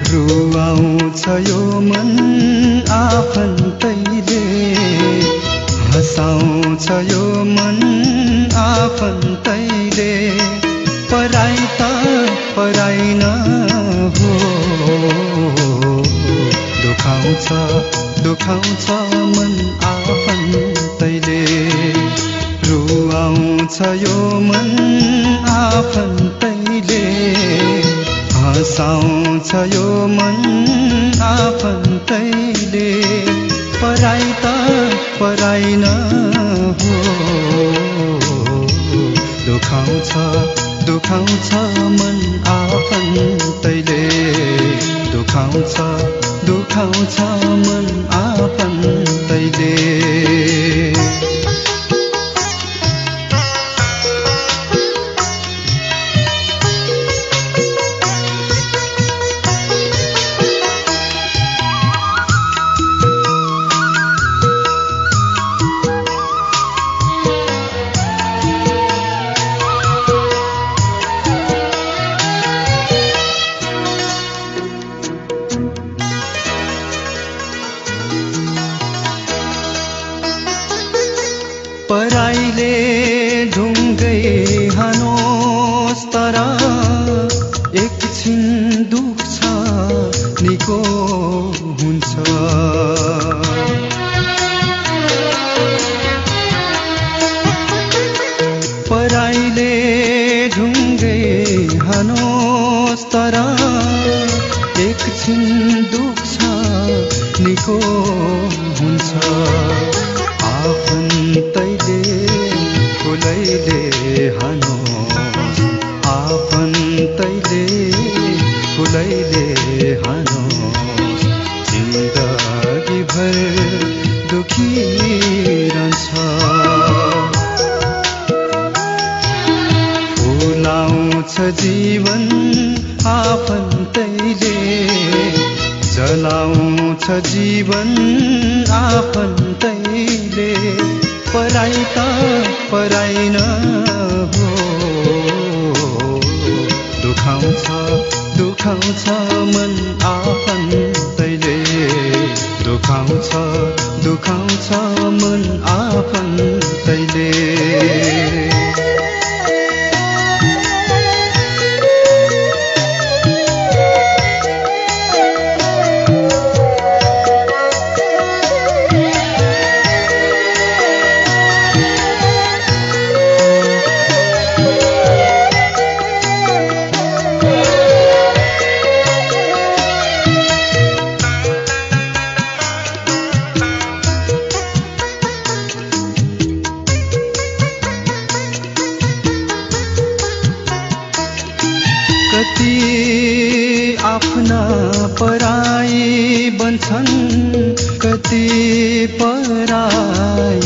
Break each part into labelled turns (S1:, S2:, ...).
S1: रुवाउँछ यो मन आफन्तैले, हँसाउँछ यो मन आफन्तैले, पराई त पराई न हो। दुखाउँछ दुखाउँछ मन आफन्तैले, रुवाउँछ यो मन आफन्तैले, हँसाउँछ यो मन आफन्तैले, पराई त पराई न हो। दुखाउँछ दुखाउँछ मन आफन्तैले, दुखाउँछ दुखाउँछ मन आफन्तैले। पराईले ढुङ्गै हानोस् तर एकछिन दुख्छ निको हुन्छ। पराईले ढुङ्गै हानोस् तर एकछिन दुख्छ निको हुन्छ। आफन्तैले फुलैले हानोस्, आफन्तैले फुलैले हानोस्, जिन्दगी भर दुखिरहन्छ। फुलाउँछ जीवन आफन्तैले, जलाउँछ जीवन आफन्तैले, पराई त पराई न हो। दुखाउँछ दुखाउँछ मन आफन्तैले, दुखाउँछ दुखाउँछ मन आफन्तैले। कति आफ्ना पराई बन्छन्, कति पराई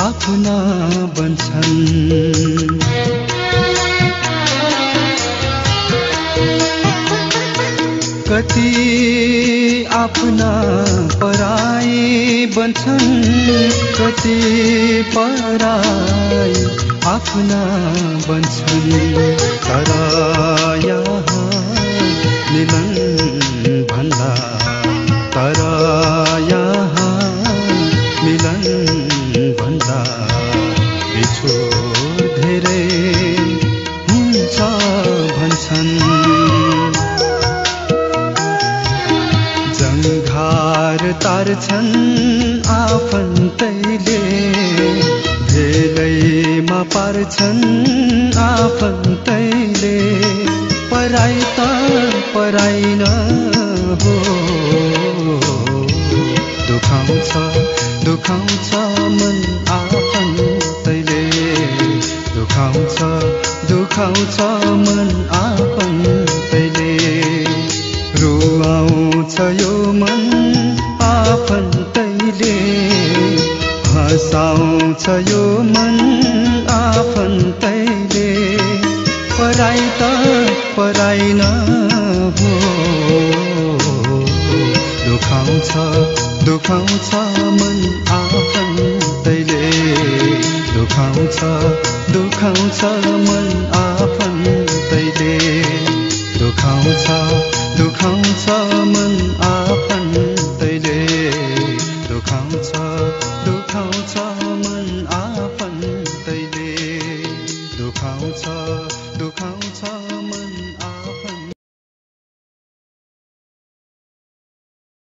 S1: आफ्ना बन्छन्। कति आफ्ना पराई बन्छन्, कति पराई आफ्ना बन्छन्। तर यहाँ मिलन भन्दा, तर यहाँ मिलन भन्दा बिछोड धेरै हुन्छ भन्छन्। जङ्घार तार्छन् आफन्तैले, भेलैमा पार्छन् आफन्तैले, पराई त पराई न हो। दुखाउँछ दुखाउँछ मन आफन्तैले, दुखाउँछ दुखाउँछ मन आफन्तैले, रुवाउँछ यो मन आफन्तैले, हँसाउँछ यो मन आफन्तैले, पराई त पराई न हो। दुखाउँछ दुखाउँछ मन आफन्तैले, दुखाउँछ दुखाउँछ मन आफन्तैले, दुखाउँछ दुखाउँछ दुखाउँछ दुखाउँछ